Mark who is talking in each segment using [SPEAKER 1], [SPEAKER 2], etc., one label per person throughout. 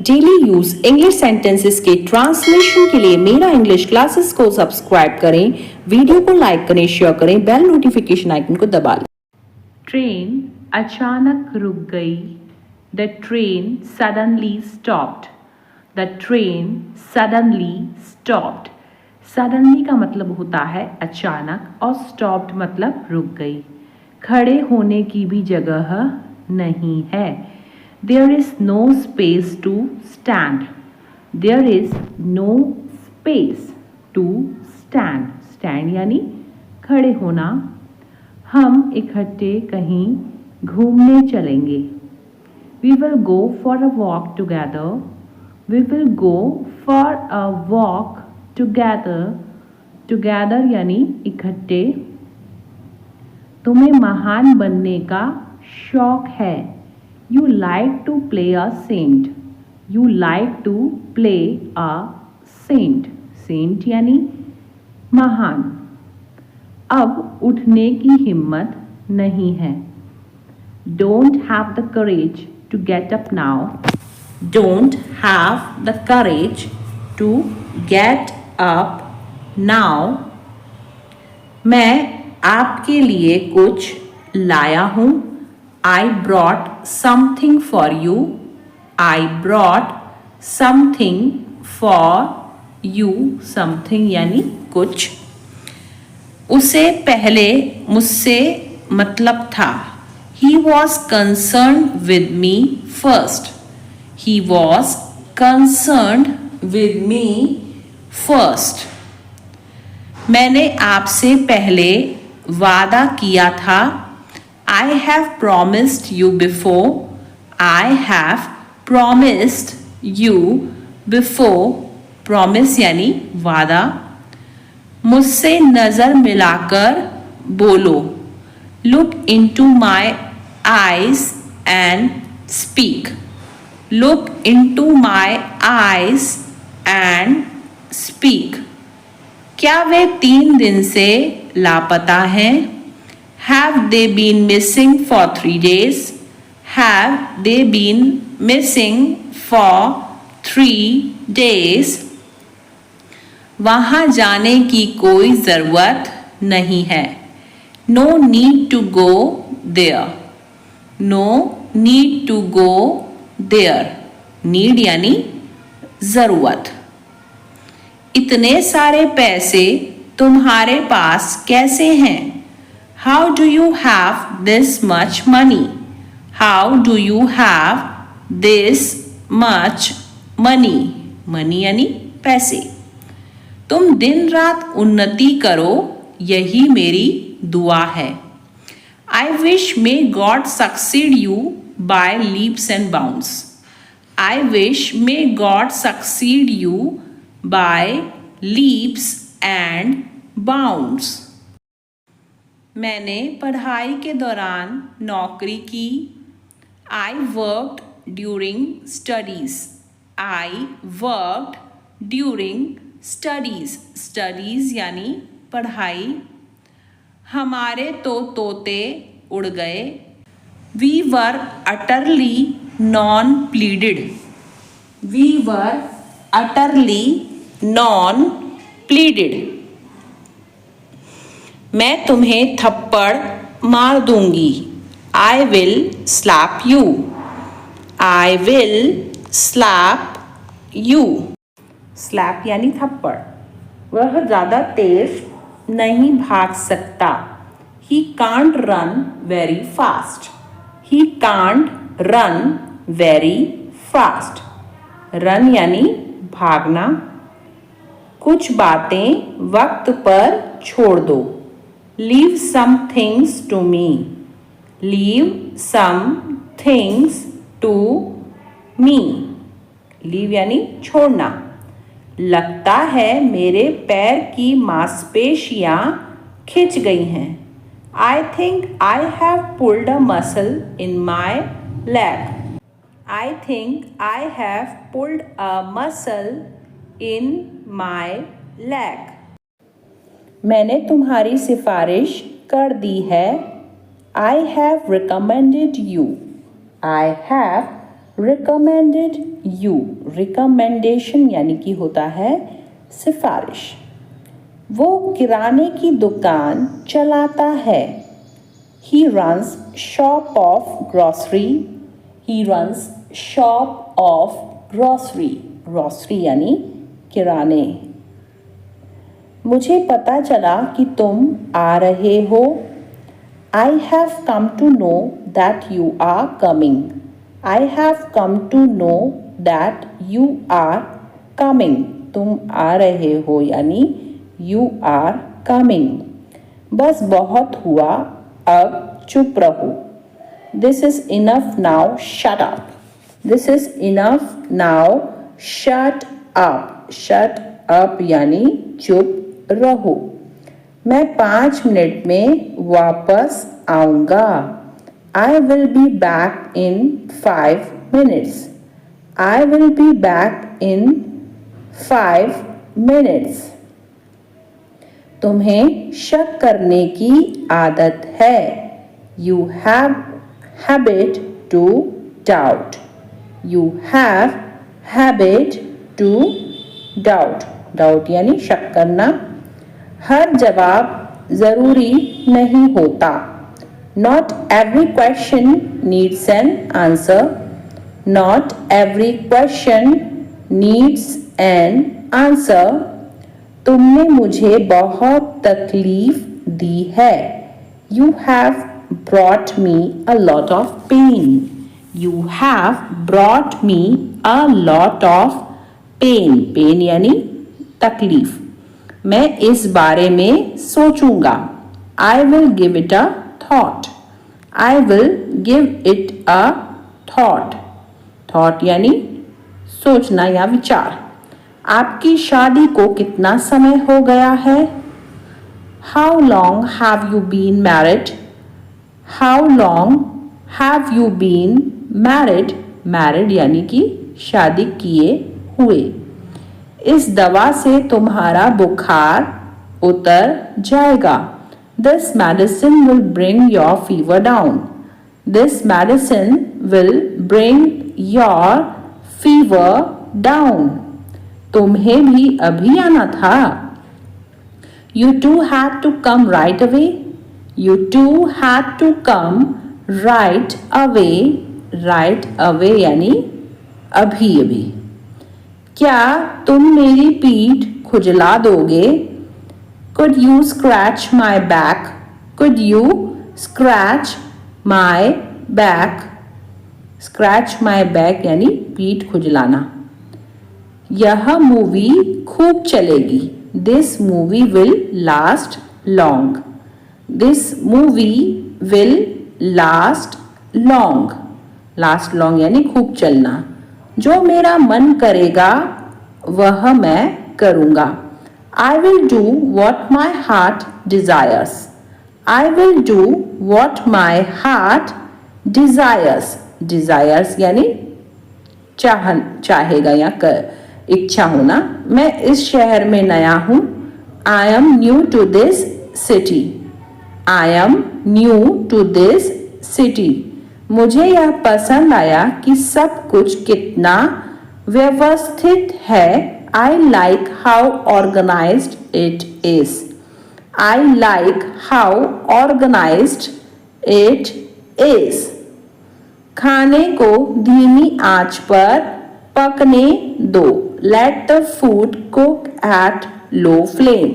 [SPEAKER 1] Daily use English sentences के translation के लिए मेरा इंग्लिश क्लासेस को सब्सक्राइब करें, वीडियो को लाइक करें, शेयर करें, बेल नोटिफिकेशन आइकन को दबा लें। ट्रेन अचानक रुक गई। The train suddenly stopped. The train suddenly stopped. Suddenly का मतलब होता है अचानक और स्टॉप्ड मतलब रुक गई। खड़े होने की भी जगह नहीं है। There is no space to stand. There is no space to stand. Stand यानी खड़े होना। हम इकट्ठे कहीं घूमने चलेंगे। We will go for a walk together. We will go for a walk together. Together यानी इकट्ठे। तुम्हें महान बनने का शौक है। You like to play a saint. You like to play a saint. Saint यानी महान। अब उठने की हिम्मत नहीं है। Don't have the courage to get up now. Don't have the courage to get up now. मैं आपके लिए कुछ लाया हूँ। I brought something for you. I brought something for you. Something यानी कुछ। उसे पहले मुझसे मतलब था। He was concerned with me first. He was concerned with me first. मैंने आपसे पहले वादा किया था। I have promised you before. I have promised you before. Promise यानी वादा। मुझसे नजर मिलाकर बोलो। Look into my eyes and speak. Look into my eyes and speak. क्या वे 3 दिन से लापता हैं? Have they been missing for 3 days? Have they been missing for 3 days? वहाँ जाने की कोई ज़रूरत नहीं है। No need to go there. No need to go there. Need यानी ज़रूरत। इतने सारे पैसे तुम्हारे पास कैसे हैं? How do you have this much money? How do you have this much money? Money यानी पैसे। तुम दिन रात उन्नति करो, यही मेरी दुआ है। I wish may God succeed you by leaps and bounds. I wish may God succeed you by leaps and bounds. मैंने पढ़ाई के दौरान नौकरी की। I worked during studies. I worked during studies. Studies यानी पढ़ाई। हमारे तो तोते उड़ गए। We were utterly non-pleaded. We were utterly non-pleaded. मैं तुम्हें थप्पड़ मार दूंगी। I will slap you. I will slap you. Slap यानी थप्पड़। वह ज़्यादा तेज नहीं भाग सकता। He can't run very fast. He can't run very fast. Run यानी भागना। कुछ बातें वक्त पर छोड़ दो। Leave some things to me. Leave some things to me. Leave यानी छोड़ना। लगता है मेरे पैर की मांसपेशियां खिंच गई हैं। I think I have pulled a muscle in my leg. I think I have pulled a muscle in my leg. मैंने तुम्हारी सिफारिश कर दी है. I have recommended you. I have recommended you, recommendation यानी कि होता है सिफारिश। वो किराने की दुकान चलाता है। He runs shop of grocery. He runs shop of grocery. Grocery यानी किराने। मुझे पता चला कि तुम आ रहे हो। I have come to know that you are coming. I have come to know that you are coming. तुम आ रहे हो यानी you are coming. बस बहुत हुआ, अब चुप रहो। This is enough now, shut up. This is enough now, shut up. Shut up यानी चुप रहो। मैं 5 मिनट में वापस आऊँगा। I will be back in 5 minutes. I will be back in 5 minutes. तुम्हें शक करने की आदत है। You have habit to doubt. You have habit to doubt. Doubt यानी शक करना। हर जवाब ज़रूरी नहीं होता। Not every question needs an answer. Not every question needs an answer. तुमने मुझे बहुत तकलीफ दी है। You have brought me a lot of pain. You have brought me a lot of pain. Pain यानी तकलीफ। मैं इस बारे में सोचूंगा। I will give it a thought. I will give it a thought. Thought यानी सोचना या विचार। आपकी शादी को कितना समय हो गया है? How long have you been married? How long have you been married? Married यानी कि शादी किए हुए। इस दवा से तुम्हारा बुखार उतर जाएगा। This medicine will bring your fever down. This medicine will bring your fever down. तुम्हें भी अभी आना था। You too had to come right away. You too had to come right away. Right away यानी अभी अभी। क्या तुम मेरी पीठ खुजला दोगे? Could you scratch my back? Could you scratch my back? Scratch my back यानी पीठ खुजलाना। यह मूवी खूब चलेगी। This movie will last long. This movie will last long. Last long यानी खूब चलना। जो मेरा मन करेगा वह मैं करूँगा। I will do what my heart desires. I will do what my heart desires. Desires यानी चाहेगा या इच्छा होना। मैं इस शहर में नया हूँ। I am new to this city. I am new to this city. मुझे यह पसंद आया कि सब कुछ कितना व्यवस्थित है। I like how organized it is. I like how organized it is. खाने को धीमी आंच पर पकने दो। Let the food cook at low flame.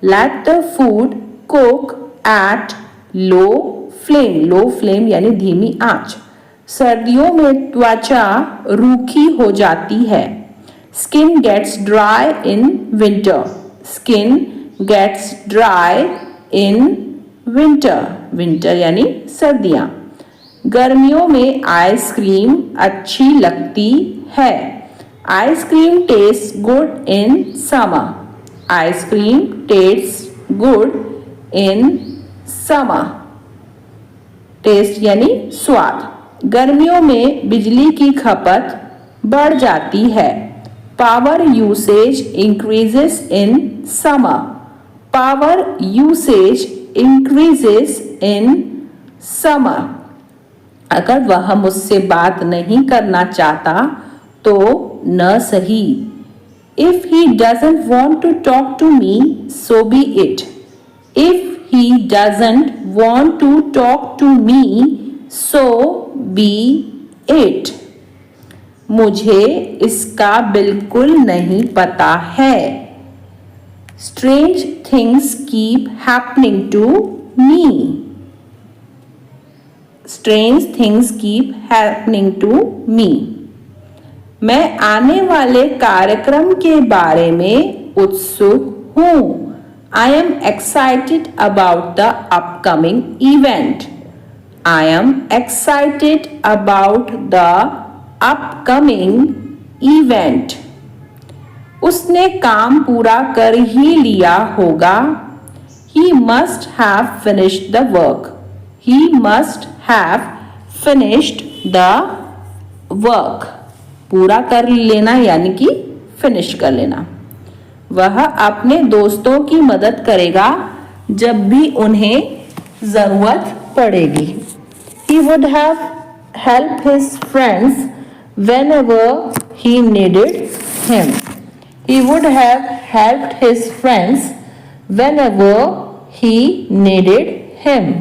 [SPEAKER 1] Let the food cook at low flame. Low flame यानी धीमी आंच। सर्दियों में त्वचा रूखी हो जाती है। Skin gets dry in winter. Skin gets dry in winter. Winter यानी सर्दियाँ। गर्मियों में आइसक्रीम अच्छी लगती है। Ice-cream tastes good in summer. Ice-cream tastes good in summer. Taste यानी स्वाद। गर्मियों में बिजली की खपत बढ़ जाती है। Power usage increases in summer. Power usage increases in summer. अगर वह मुझसे बात नहीं करना चाहता तो न सही। If he doesn't want to talk to me, so be it. If he doesn't want to talk to me, so be it. मुझे इसका बिल्कुल नहीं पता है। Strange things keep happening to me. Strange things keep happening to me. मैं आने वाले कार्यक्रम के बारे में उत्सुक हूँ। I am excited about the upcoming event. I am excited about the upcoming event. उसने काम पूरा कर ही लिया होगा। He must have finished the work. He must have finished the work. पूरा कर लेना यानी कि फिनिश कर लेना। वह अपने दोस्तों की मदद करेगा जब भी उन्हें जरूरत पड़ेगी। He would have helped his friends whenever he needed him. He would have helped his friends whenever he needed him.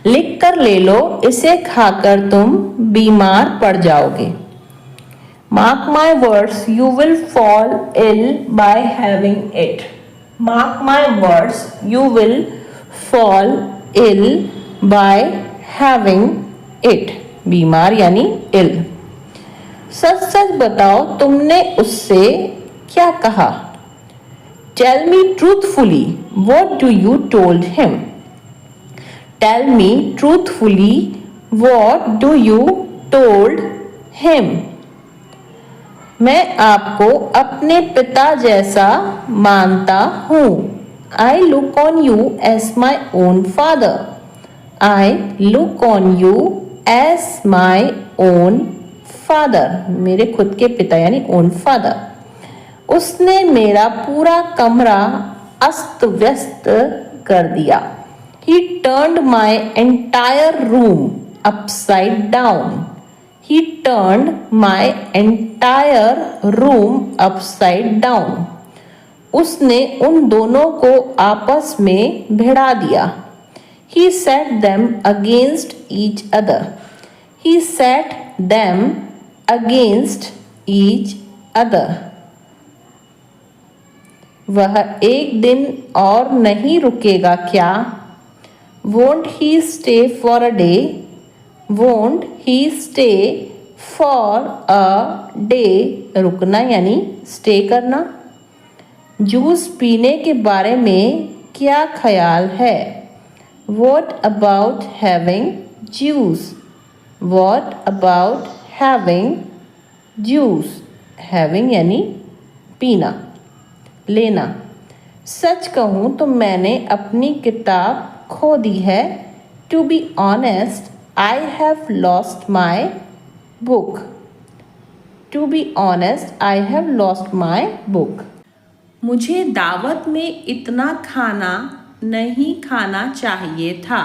[SPEAKER 1] लिख कर ले लो, इसे खाकर तुम बीमार पड़ जाओगे। Mark my words, you will fall ill by having it. Mark my words, you will fall ill by having it. बीमार यानी ill. सच सच बताओ, तुमने उससे क्या कहा? Tell me truthfully, what do you told him? Tell me truthfully, what do you told him? मैं आपको अपने पिता जैसा मानता हूँ। I look on you as my own father. I look on you as my own father. मेरे खुद के पिता यानी own father. उसने मेरा पूरा कमरा अस्त व्यस्त कर दिया। He turned my entire room upside down. He turned my entire room upside down. उसने उन दोनों को आपस में भिड़ा दिया। He set them against each other. He set them against each other. वह एक दिन और नहीं रुकेगा क्या? Won't he stay for a day? Won't he stay for a day? रुकना यानी stay करना। जूस पीने के बारे में क्या ख्याल है? What about having juice? What about having juice? Having यानी पीना, लेना। सच कहूँ तो मैंने अपनी किताब खो दी है। To be honest, I have lost my book. To be honest, I have lost my book. मुझे दावत में इतना खाना नहीं खाना चाहिए था।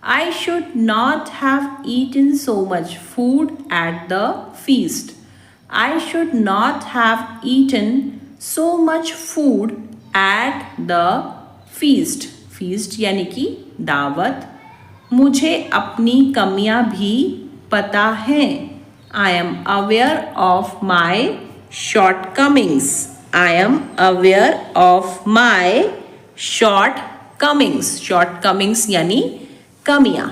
[SPEAKER 1] I should not have eaten so much food at the feast. I should not have eaten so much food at the feast. Feast यानी कि दावत। मुझे अपनी कमियां भी पता हैं। I am aware of my shortcomings. I am aware of my shortcomings. Shortcomings यानी कमियां।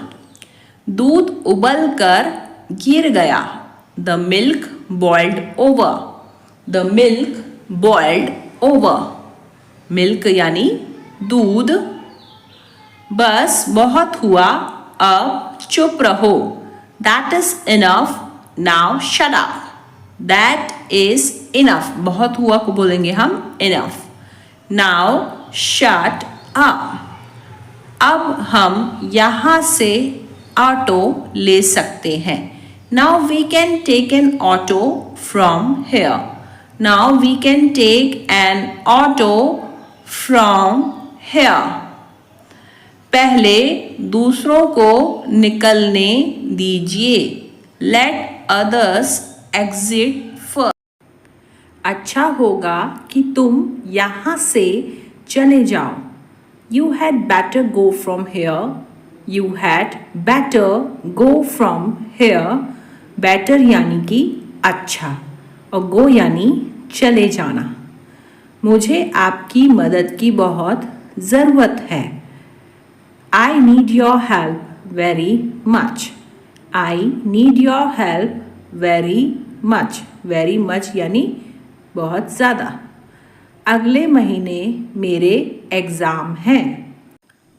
[SPEAKER 1] दूध उबलकर गिर गया। The milk boiled over. The milk boiled over. Milk यानी दूध। बस बहुत हुआ, अब चुप रहो। That is enough. Now shut up. That is enough. बहुत हुआ को बोलेंगे हम enough. Now shut up. अब हम यहाँ से ऑटो ले सकते हैं। Now we can take an auto from here. Now we can take an auto from here. पहले दूसरों को निकलने दीजिए। Let others exit first. अच्छा होगा कि तुम यहाँ से चले जाओ। You had better go from here. You had better go from here. Better यानी कि अच्छा और गो यानी चले जाना। मुझे आपकी मदद की बहुत ज़रूरत है। I need your help very much. I need your help very much. Very much यानी बहुत ज़्यादा। अगले महीने मेरे एग्ज़ाम हैं।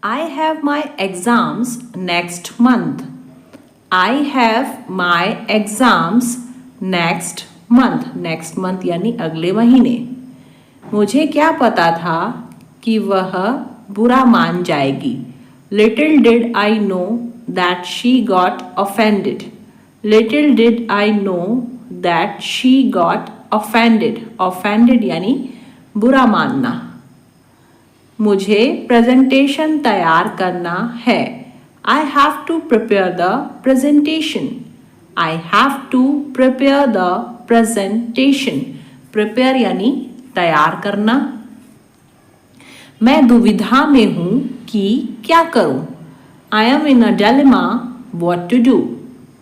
[SPEAKER 1] I have my exams next month. I have my exams next month. Next month यानी अगले महीने। मुझे क्या पता था कि वह बुरा मान जाएगी। Little did I know that she got offended. Little did I know that she got offended. Offended यानी बुरा मानना। मुझे प्रेजेंटेशन तैयार करना है। I have to prepare the presentation. I have to prepare the presentation. Prepare यानी तैयार करना। मैं दुविधा में हूं कि क्या करूं। I am in a dilemma what to do.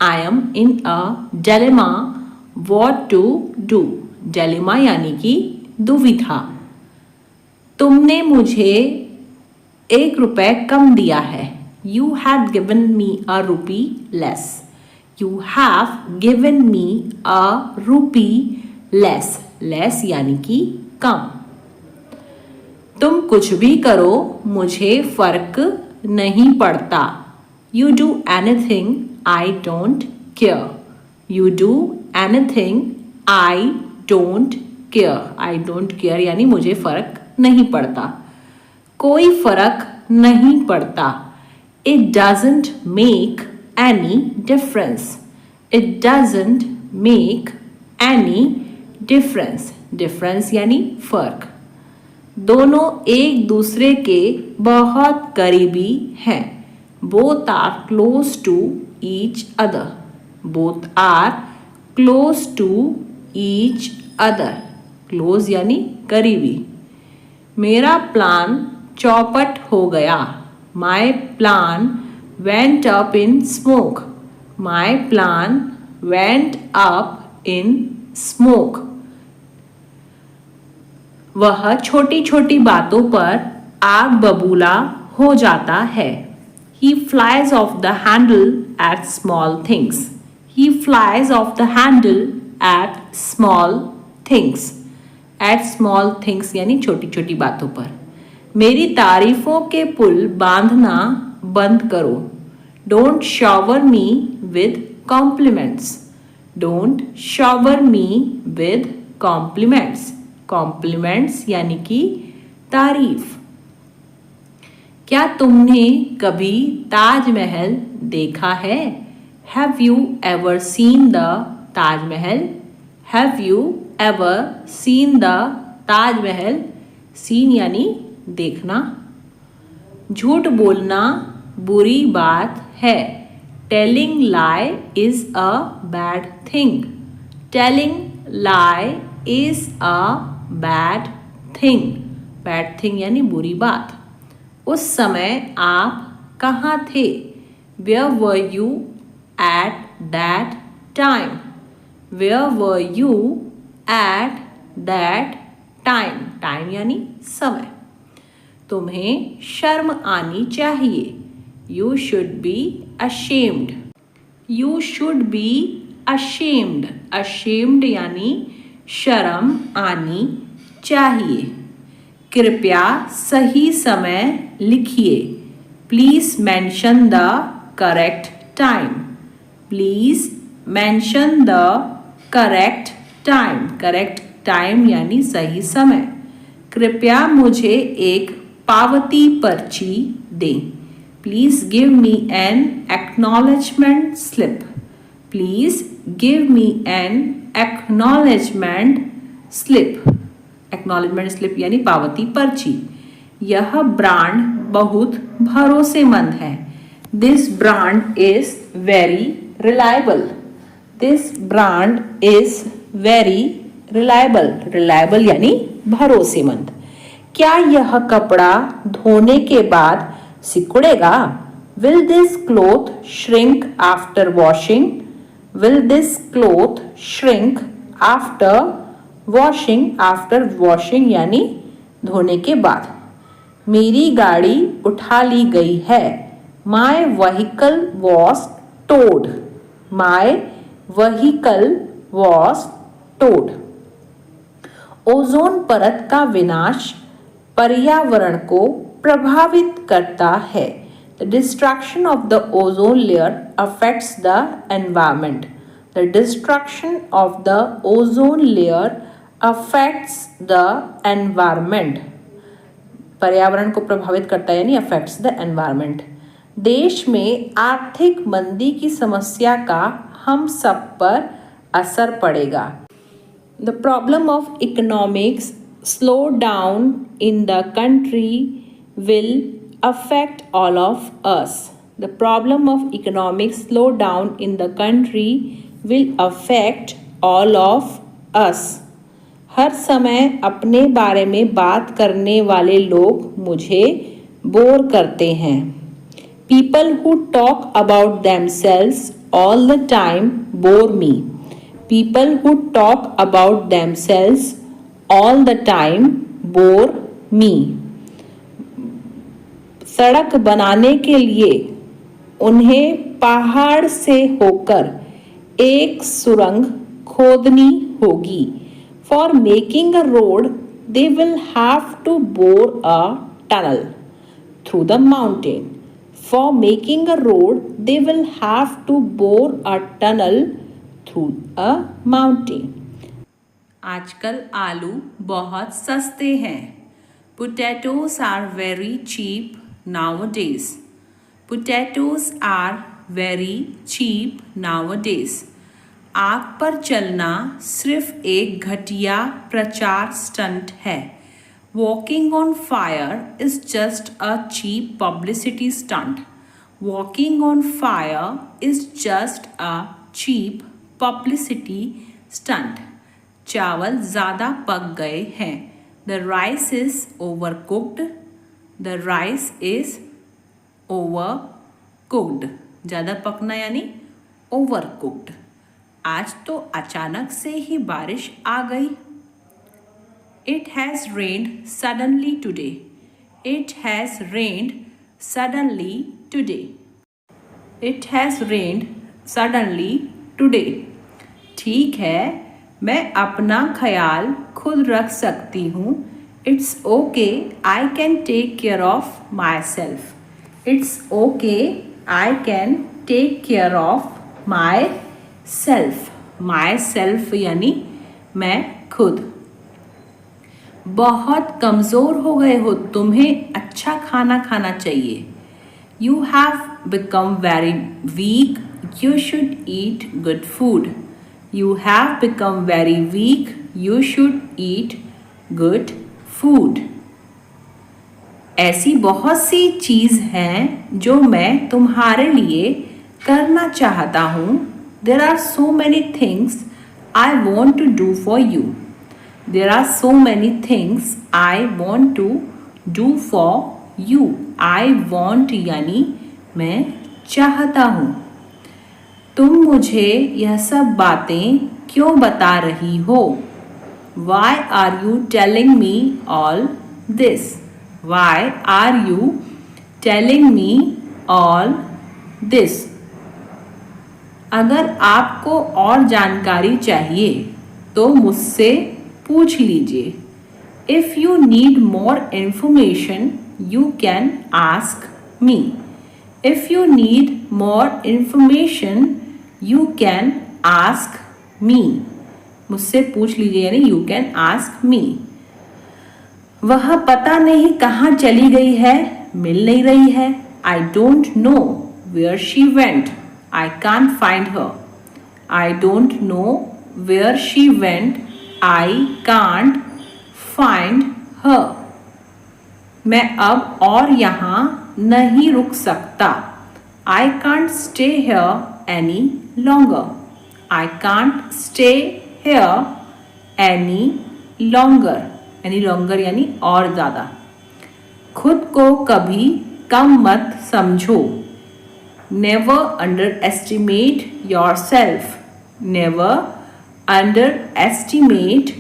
[SPEAKER 1] I am in a dilemma what to do. Dilemma यानी कि दुविधा। तुमने मुझे ₹1 कम दिया है। You have given me a rupee less. You have given me a rupee less. Less यानी कि कम। तुम कुछ भी करो मुझे फर्क नहीं पड़ता। You do anything I don't care. You do anything I don't care. I don't care यानी मुझे फर्क नहीं पड़ता। कोई फर्क नहीं पड़ता। It doesn't make any difference. It doesn't make any difference. Difference यानी फर्क। दोनों एक दूसरे के बहुत करीबी हैं। Both are close to each other. Both are close to each other. Close यानी करीबी। मेरा प्लान चौपट हो गया। My plan went up in smoke. My plan went up in smoke. वह छोटी छोटी बातों पर आग बबूला हो जाता है। He flies off the handle at small things. He flies off the handle at small things. At small things यानी छोटी छोटी बातों पर। मेरी तारीफों के पुल बांधना बंद करो। Don't shower me with compliments. Don't shower me with compliments. Compliments यानी कि तारीफ। क्या तुमने कभी ताजमहल देखा है? Have you ever seen the Taj Mahal? Have you ever seen the Taj Mahal? Seen यानी देखना। झूठ बोलना बुरी बात है। Telling lie is a bad thing. Telling lie is a bad thing. Bad thing यानी बुरी बात। उस समय आप कहाँ थे? Where were you at that time? Where were you at that time? Time यानी समय। तुम्हें शर्म आनी चाहिए। You should be ashamed. You should be ashamed. Ashamed यानी शर्म आनी चाहिए। कृपया सही समय लिखिए। Please mention the correct time. Please mention the correct time. Correct time यानी सही समय। कृपया मुझे एक पावती पर्ची दें। Please give me an acknowledgement slip. Please give me an acknowledgement slip. Acknowledgement slip यानी पावती पर्ची। यह ब्रांड बहुत भरोसेमंद है। This brand is very reliable. This brand is very reliable. Reliable यानी भरोसेमंद। क्या यह कपड़ा धोने के बाद सिकुड़ेगा? Will this cloth shrink after washing? Will this cloth shrink after washing? After washing यानी धोने के बाद। मेरी गाड़ी उठा ली गई है। My vehicle was towed. My vehicle was towed. Ozone परत का विनाश पर्यावरण को प्रभावित करता है। The destruction of the ozone layer affects the environment. The destruction of the ozone layer affects the environment. पर्यावरण को प्रभावित करता है यानी affects the environment. देश में आर्थिक मंदी की समस्या का हम सब पर असर पड़ेगा। The problem of economics slowdown in the country will affect all of us. The problem of economic slowdown in the country will affect all of us. हर समय अपने बारे में बात करने वाले लोग मुझे बोर करते हैं। People who talk about themselves all the time bore me. People who talk about themselves all the time bore me. सड़क बनाने के लिए उन्हें पहाड़ से होकर एक सुरंग खोदनी होगी। For making a road they will have to bore a tunnel through the mountain. For making a road they will have to bore a tunnel through a mountain. आजकल आलू बहुत सस्ते हैं। Potatoes are very cheap nowadays. Potatoes are very cheap nowadays. आग पर चलना सिर्फ एक घटिया प्रचार स्टंट है। Walking on fire is just a cheap publicity stunt. Walking on fire is just a cheap publicity stunt. चावल ज़्यादा पक गए हैं। The rice is overcooked. The rice is overcooked. ज़्यादा पकना यानी overcooked. आज तो अचानक से ही बारिश आ गई। It has rained suddenly today. It has rained suddenly today. It has rained suddenly today. ठीक है, मैं अपना ख्याल खुद रख सकती हूँ। It's okay, I can take care of myself. It's okay, I can take care of myself. Myself यानी मैं खुद। बहुत कमज़ोर हो गए हो, तुम्हें अच्छा खाना खाना चाहिए। You have become very weak, you should eat good food. You have become very weak, you should eat good food. ऐसी बहुत सी चीज़ हैं जो मैं तुम्हारे लिए करना चाहता हूँ। There are so many things I want to do for you. There are so many things I want to do for you. I want यानी मैं चाहता हूँ। तुम मुझे यह सब बातें क्यों बता रही हो? Why are you telling me all this? Why are you telling me all this? अगर आपको और जानकारी चाहिए तो मुझसे पूछ लीजिए। If you need more information, you can ask me. If you need more information, you can ask me. मुझसे पूछ लीजिए यानी you can ask me. वह पता नहीं कहाँ चली गई है, मिल नहीं रही है। I don't know where she went. I can't find her. I don't know where she went. I can't find her. मैं अब और यहाँ नहीं रुक सकता. I can't stay here any longer. I can't stay here any longer. any longer यानी और ज़्यादा. खुद को कभी कम मत समझो. Never underestimate yourself. Never underestimate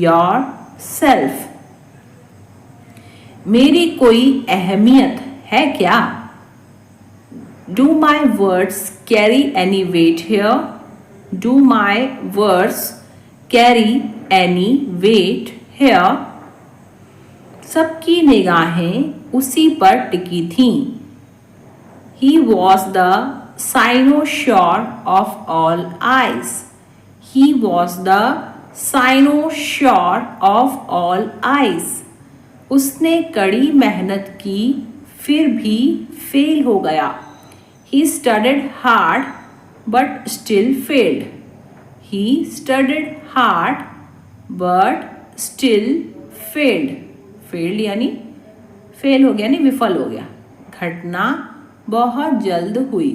[SPEAKER 1] yourself. मेरी कोई अहमियत है क्या? Do my words carry any weight here? Do my words carry any weight here? सबकी निगाहें उसी पर टिकी थीं. He was the cynosure of all eyes. He was the cynosure of all eyes. उसने कड़ी मेहनत की फिर भी फेल हो गया. He studied hard but still failed. He studied hard but still failed. failed यानी फेल हो गया, यानी विफल हो गया. घटना बहुत जल्द हुई.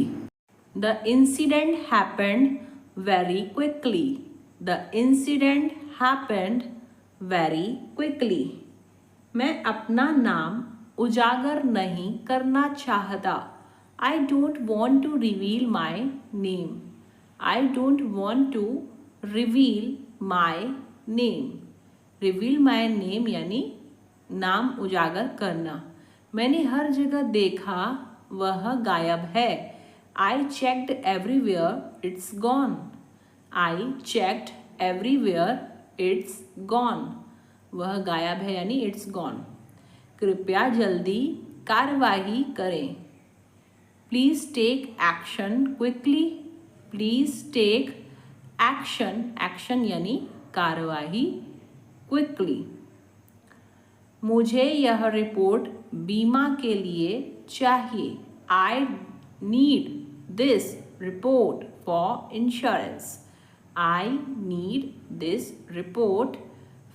[SPEAKER 1] The incident happened very quickly. The incident happened very quickly. मैं अपना नाम उजागर नहीं करना चाहता. I don't want to reveal my name. I don't want to reveal my name. Reveal my name यानी नाम उजागर करना. मैंने हर जगह देखा, वह गायब है. I checked everywhere, it's gone. I checked everywhere, it's gone. वह गायब है यानी it's gone. कृपया जल्दी कार्यवाही करें. Please take action quickly. Please take action. Action यानी कार्यवाही. Quickly. मुझे यह रिपोर्ट बीमा के लिए चाहिए. I need this report for insurance. I need this report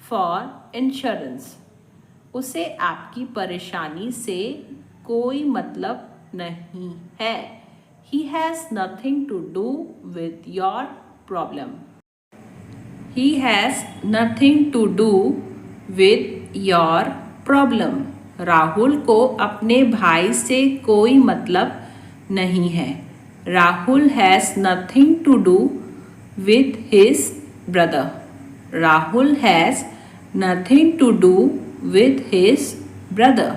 [SPEAKER 1] for insurance. उसे आपकी परेशानी से कोई मतलब नहीं है. He has nothing to do with your problem. He has nothing to do with your problem. Rahul को अपने भाई से कोई मतलब नहीं है. Rahul has nothing to do with his brother. Rahul has nothing to do with his brother.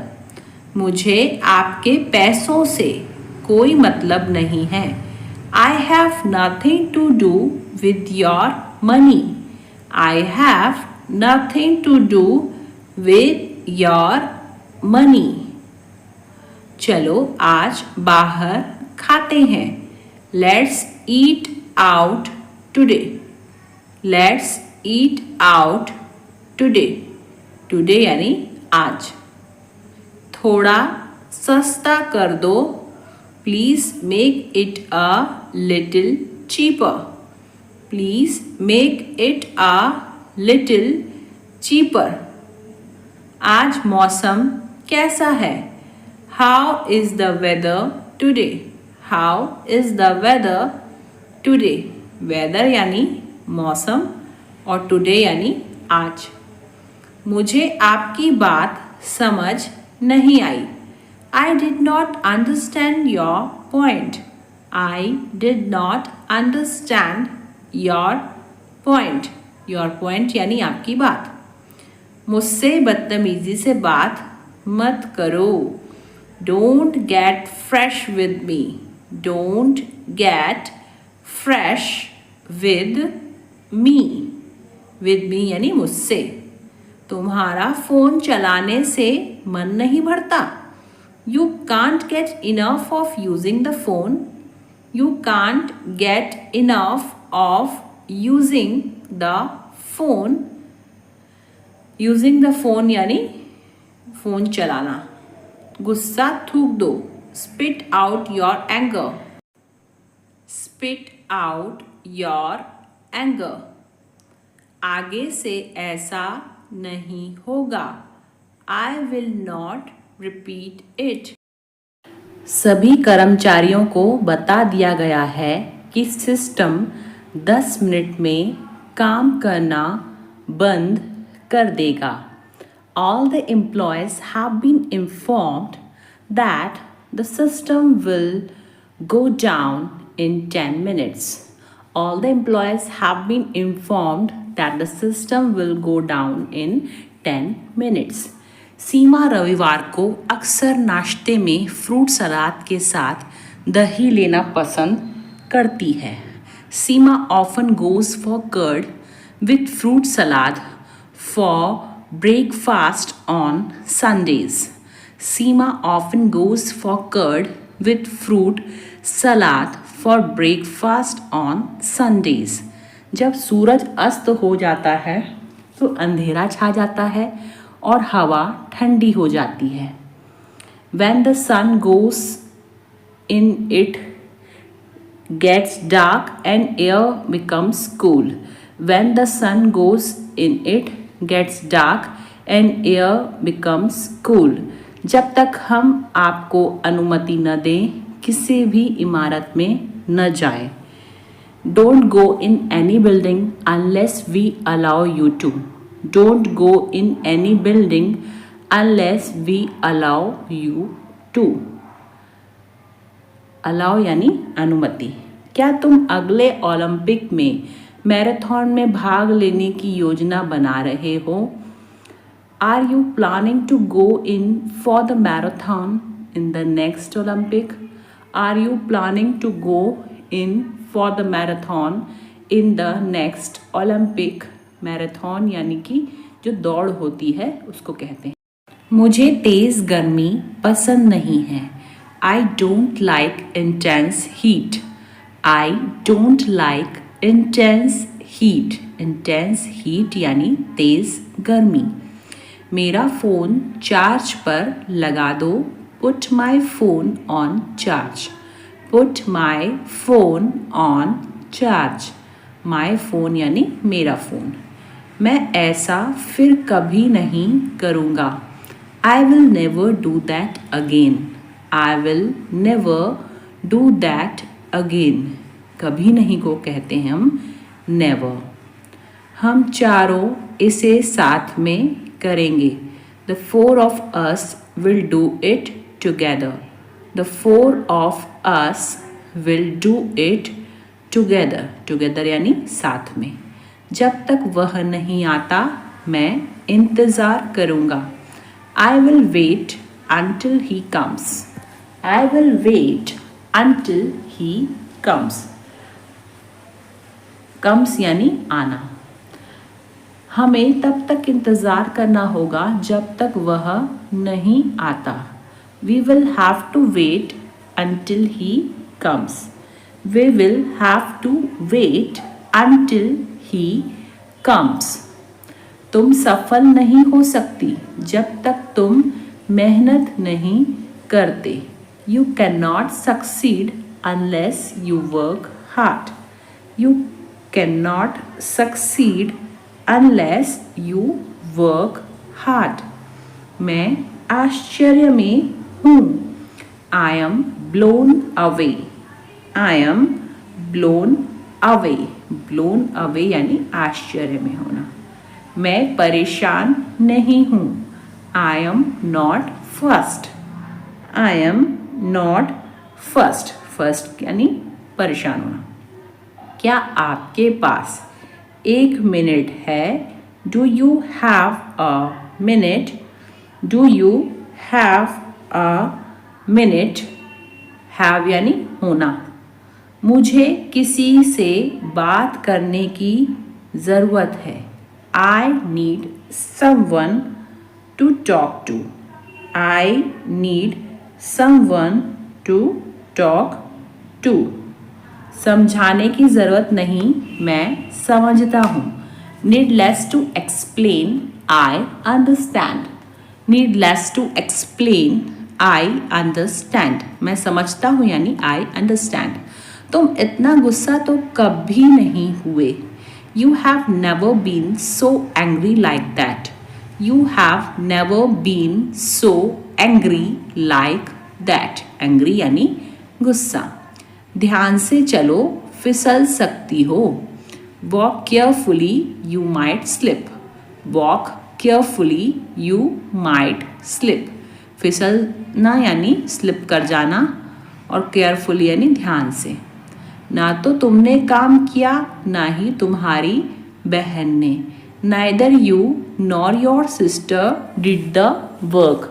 [SPEAKER 1] मुझे आपके पैसों से कोई मतलब नहीं है. I have nothing to do with your money. I have nothing to do with your money. चलो आज बाहर खाते हैं. Let's eat out today. Let's eat out today. Today यानी आज. थोड़ा सस्ता कर दो. Please make it a little cheaper. Please make it a little cheaper. आज मौसम कैसा है? How is the weather today? How is the weather today? Weather यानी मौसम और today यानी आज. मुझे आपकी बात समझ नहीं आई. I did not understand your point. I did not understand your point. Your point यानी आपकी बात. मुझसे बदतमीजी से बात मत करो. Don't get fresh with me. Don't get fresh with me. With me यानी मुझसे. तुम्हारा फ़ोन चलाने से मन नहीं भरता. You can't get enough of using the phone. You can't get enough of using the phone. Using the phone यानी phone चलाना. गुस्सा थूक दो. Spit out your anger. Spit out your anger. आगे से ऐसा नहीं होगा. I will not Repeat it. सभी कर्मचारियों को बता दिया गया है कि सिस्टम 10 मिनट में काम करना बंद कर देगा. All the employees have been informed that the system will go down in 10 minutes. All the employees have been informed that the system will go down in 10 minutes. सीमा रविवार को अक्सर नाश्ते में फ्रूट सलाद के साथ दही लेना पसंद करती है. सीमा often goes for curd with fruit salad for breakfast on Sundays. Seema often goes for curd with fruit salad for breakfast on Sundays. जब सूरज अस्त हो जाता है तो अंधेरा छा जाता है और हवा ठंडी हो जाती है. When the sun goes in, it gets dark and air becomes cool. When the sun goes in, it gets dark and air becomes cool. जब तक हम आपको अनुमति न दें किसी भी इमारत में न जाएं. Don't go in any building unless we allow you to. Don't go in any building unless we allow you to. Allow यानी अनुमति. क्या तुम अगले ओलंपिक में मैराथन में भाग लेने की योजना बना रहे हो? Are you planning to go in for the marathon in the next Olympic? Are you planning to go in for the marathon in the next Olympic? Marathon यानी कि जो दौड़ होती है उसको कहते हैं. मुझे तेज़ गर्मी पसंद नहीं है. I don't like intense heat. I don't like intense heat. Intense heat यानी तेज़ गर्मी. मेरा फ़ोन चार्ज पर लगा दो. Put my phone on charge. Put my phone on charge. My phone यानी मेरा फ़ोन. मैं ऐसा फिर कभी नहीं करूँगा. I will never do that again. I will never do that again. कभी नहीं को कहते हैं हम never. हम चारों इसे साथ में करेंगे. The four of us will do it together. The four of us will do it together. Together यानी साथ में. जब तक वह नहीं आता मैं इंतज़ार करूँगा. I will wait until he comes. I will wait until he comes. Comes यानी आना. हमें तब तक इंतज़ार करना होगा जब तक वह नहीं आता. We will have to wait until he comes. We will have to wait until he comes. तुम सफल नहीं हो सकती जब तक तुम मेहनत नहीं करते. You cannot succeed unless you work hard. You cannot succeed unless you work hard. मैं आश्चर्य में हूँ. I am blown away. I am blown away. Blown away यानी आश्चर्य में होना. मैं परेशान नहीं हूँ. I am not fussed. I am not fussed. Fussed यानी परेशान होना. क्या आपके पास 1 मिनट है? Do you have a minute? Do you have a minute? Have यानी होना. मुझे किसी से बात करने की ज़रूरत है. I need someone to talk to. I need someone to talk to. समझाने की ज़रूरत नहीं, मैं समझता हूँ. Needless to explain, I understand. Needless to explain, I understand. मैं समझता हूँ यानी I understand. तुम इतना गुस्सा तो कभी नहीं हुए. You have never been so angry like that. You have never been so angry like that, angry यानी गुस्सा। ध्यान से चलो, फिसल सकती हो। Walk carefully, you might slip, walk carefully you might slip. फिसलना यानी स्लिप कर जाना और केयरफुली यानी ध्यान से। ना तो तुमने काम किया ना ही तुम्हारी बहन ने। Neither you nor your sister did the work,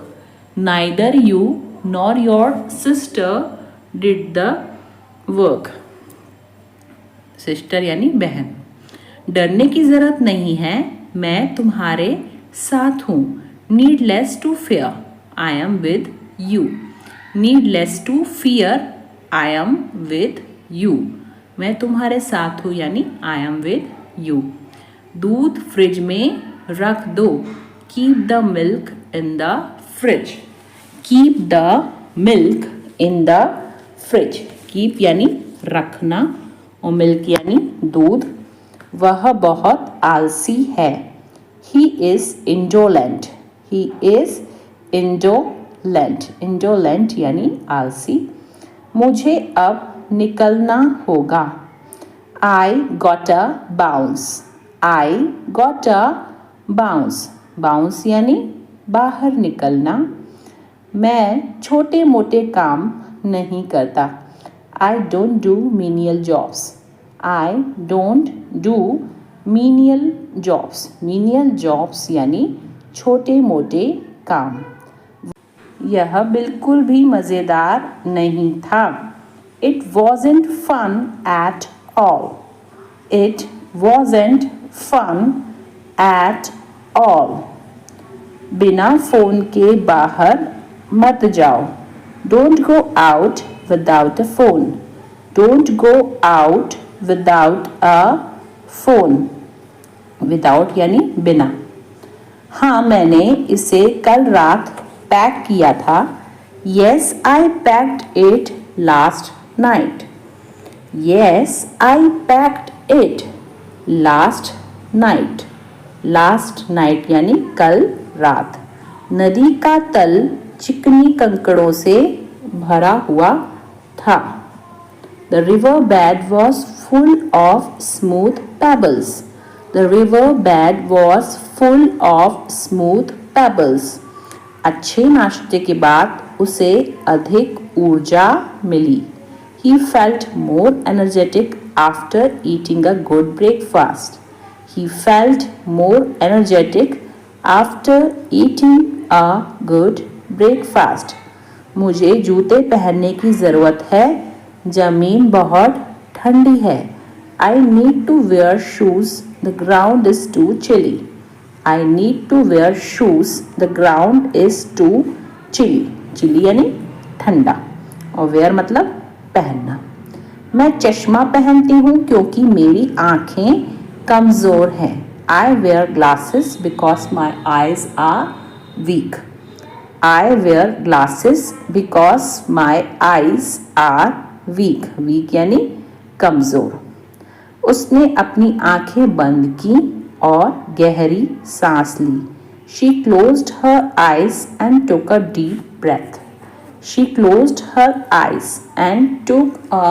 [SPEAKER 1] neither you nor your sister did the work, sister यानी बहन। डरने की जरूरत नहीं है, मैं तुम्हारे साथ हूँ। Needless to fear, I am with you, needless to fear, I am with you, मैं तुम्हारे साथ हूँ यानी आई एम विद यू। दूध फ्रिज में रख दो, keep the milk in the fridge, keep the milk in the fridge, keep यानी रखना और मिल्क यानी दूध। वह बहुत आलसी है, he is indolent, he is indolent, indolent यानी आलसी। मुझे अब निकलना होगा, I got a bounce, I got a bounce, bounce यानी बाहर निकलना। मैं छोटे मोटे काम नहीं करता, I don't do menial jobs, I don't do menial jobs, menial jobs यानी छोटे मोटे काम। यह बिल्कुल भी मज़ेदार नहीं था, it wasn't fun at all, it wasn't fun at all. बिना फ़ोन के बाहर मत जाओ, don't go out without a phone, don't go out without a phone, without यानी बिना। हाँ मैंने इसे कल रात पैक किया था, yes I packed it last night, yes I packed it last night, last night यानी कल रात। नदी का तल चिकनी कंकड़ों से भरा हुआ था, the river bed was full of smooth pebbles, the river bed was full of smooth pebbles. अच्छे नाश्ते के बाद उसे अधिक ऊर्जा मिली, he felt more energetic after eating a good breakfast, he felt more energetic after eating a good breakfast। मुझे जूते पहनने की ज़रूरत है, ज़मीन बहुत ठंडी है, I need to wear shoes, the ground is too chilly, I need to wear shoes, the ground is too chilly, chilly यानी ठंडा और wear मतलब पहनना। मैं चश्मा पहनती हूँ क्योंकि मेरी आँखें कमज़ोर हैं, I wear glasses because my eyes are weak, I wear glasses because my eyes are weak, weak यानी कमज़ोर। उसने अपनी आँखें बंद की और गहरी सांस ली, she closed her eyes and took a deep breath, she closed her eyes and took a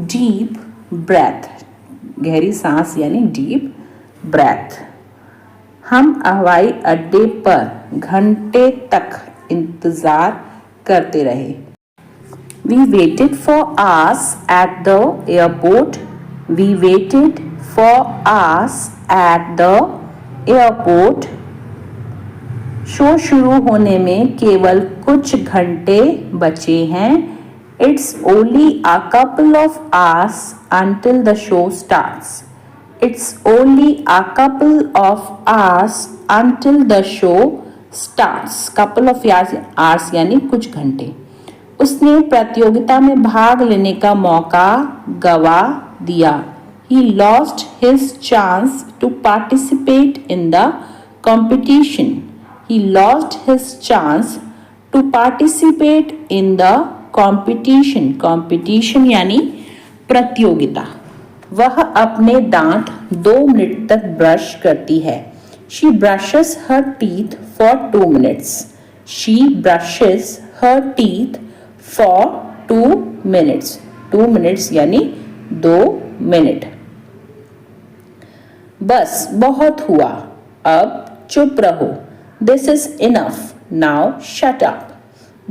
[SPEAKER 1] deep breath, गहरी सांस यानी deep breath। हम हवाई अड्डे पर घंटे तक इंतज़ार करते रहे, we waited for hours at the airport, we waited for hours at the airport। Show शुरू होने में केवल कुछ घंटे बचे हैं, it's only a couple of hours until the show starts, it's only a couple of hours until the show starts, couple of hours यानी कुछ घंटे। उसने प्रतियोगिता में भाग लेने का मौका गवा दिया, he lost his chance to participate in the competition, he lost his chance to participate in the competition, competition यानी प्रतियोगिता। वह अपने दांत 2 मिनट तक ब्रश करती है, she brushes her teeth for 2 minutes, She brushes her teeth for 2 minutes. 2 minutes यानी 2 minute. बस बहुत हुआ, अब चुप रहो. This is enough. Now shut up.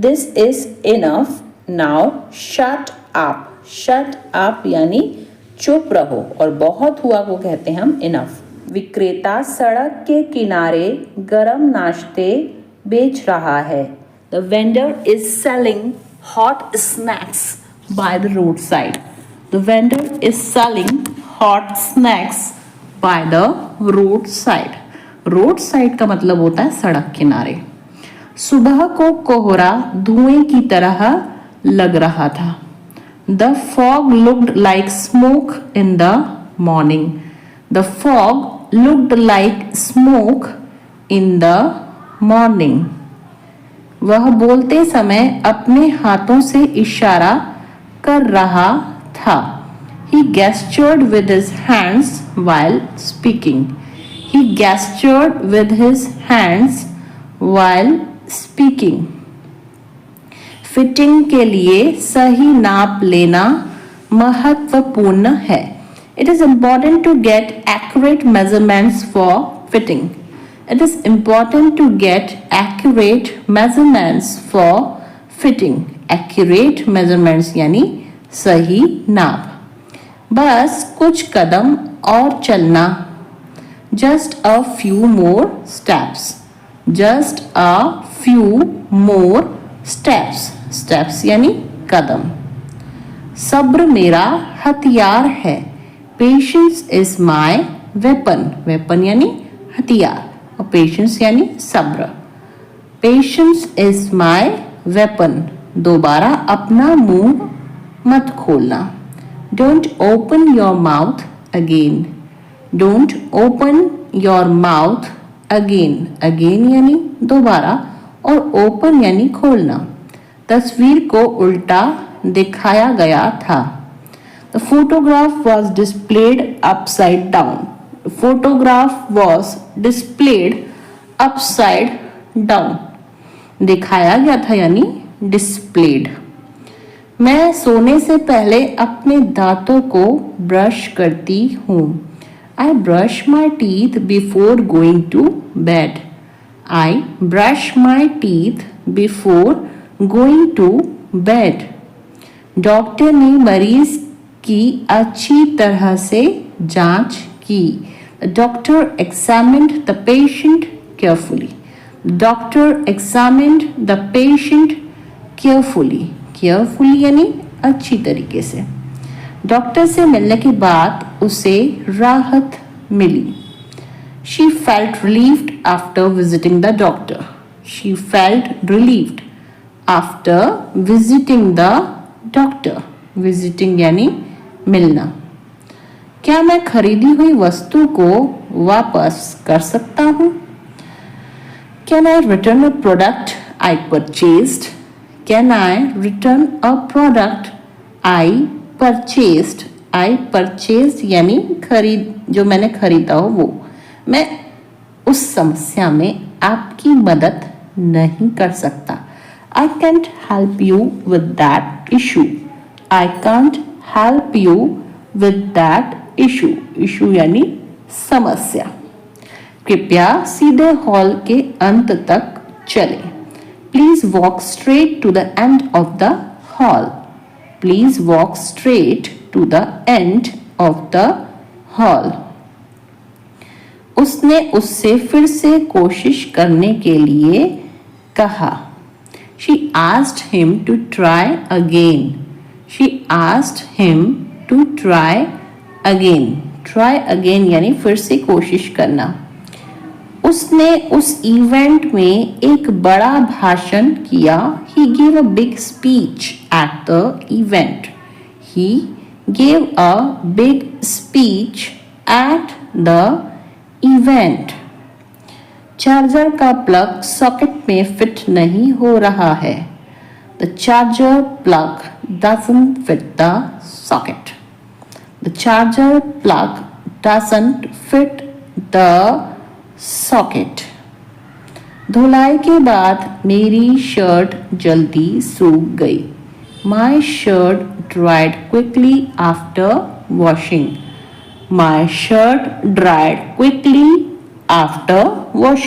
[SPEAKER 1] This is enough. Now shut up. Shut up यानी चुप रहो और बहुत हुआ को कहते हैं हम enough. विक्रेता सड़क के किनारे गरम नाश्ते बेच रहा है. The vendor is selling hot snacks by the roadside. The vendor is selling hot snacks by the roadside. Roadside का मतलब होता है सड़क किनारे. सुबह को कोहरा धुएं की तरह लग रहा था. The fog looked like smoke in the morning. The fog looked like smoke in the morning. वह बोलते समय अपने हाथों से इशारा कर रहा था. He gestured with his hands while speaking. He gestured with his hands while speaking. Fitting के लिए सही नाप लेना महत्वपूर्ण है. It is important to get accurate measurements for fitting. It is important to get accurate measurements for fitting. Accurate measurements यानी सही नाप. बस कुछ कदम और चलना. Just a few more steps. Just a few more steps. Steps यानी कदम. सब्र मेरा हथियार है. Patience is my weapon. Weapon यानी हथियार और patience यानी सब्र. Patience is my weapon. दोबारा अपना मुंह मत खोलना. Don't open your mouth again. Don't open your mouth again. Again यानी दोबारा और open यानी खोलना. तस्वीर को उल्टा दिखाया गया था. The photograph was displayed upside down. The photograph was displayed upside down. दिखाया गया था यानी displayed. मैं सोने से पहले अपने दांतों को ब्रश करती हूँ. I brush my teeth before going to bed. I brush my teeth before going to bed. Doctor ने मरीज की अच्छी तरह से जांच की. The doctor examined the patient carefully. Doctor examined the patient carefully. Carefully यानी अच्छी तरीके से. डॉक्टर से मिलने के बाद उसे राहत मिली. She felt relieved after visiting the doctor. She felt relieved after visiting the doctor. Visiting यानी मिलना. क्या मैं खरीदी हुई वस्तु को वापस कर सकता हूँ? Can I return a product I purchased? Can I return a product I purchased? I purchased यानी खरीद, जो मैंने खरीदा हो वो. मैं उस समस्या में आपकी मदद नहीं कर सकता. I can't help you with that issue. I can't help you with that issue. Issue यानी समस्या. कृपया सीधे हॉल के अंत तक चलें. Please walk straight to the end of the hall. Please walk straight to the end of the hall. उसने उससे फिर से कोशिश करने के लिए कहा. She asked him to try again. She asked him to try again. Try again यानी फिर से कोशिश करना. उसने उस इवेंट में एक बड़ा भाषण किया. He gave a big speech at the event. He gave a big speech at the event. Charger का प्लग सॉकेट में फिट नहीं हो रहा है. The charger plug doesn't fit the socket. The charger plug doesn't fit the socket. धुलाई के बाद मेरी शर्ट जल्दी सूख गई। My shirt dried quickly after washing. My shirt dried quickly after washing.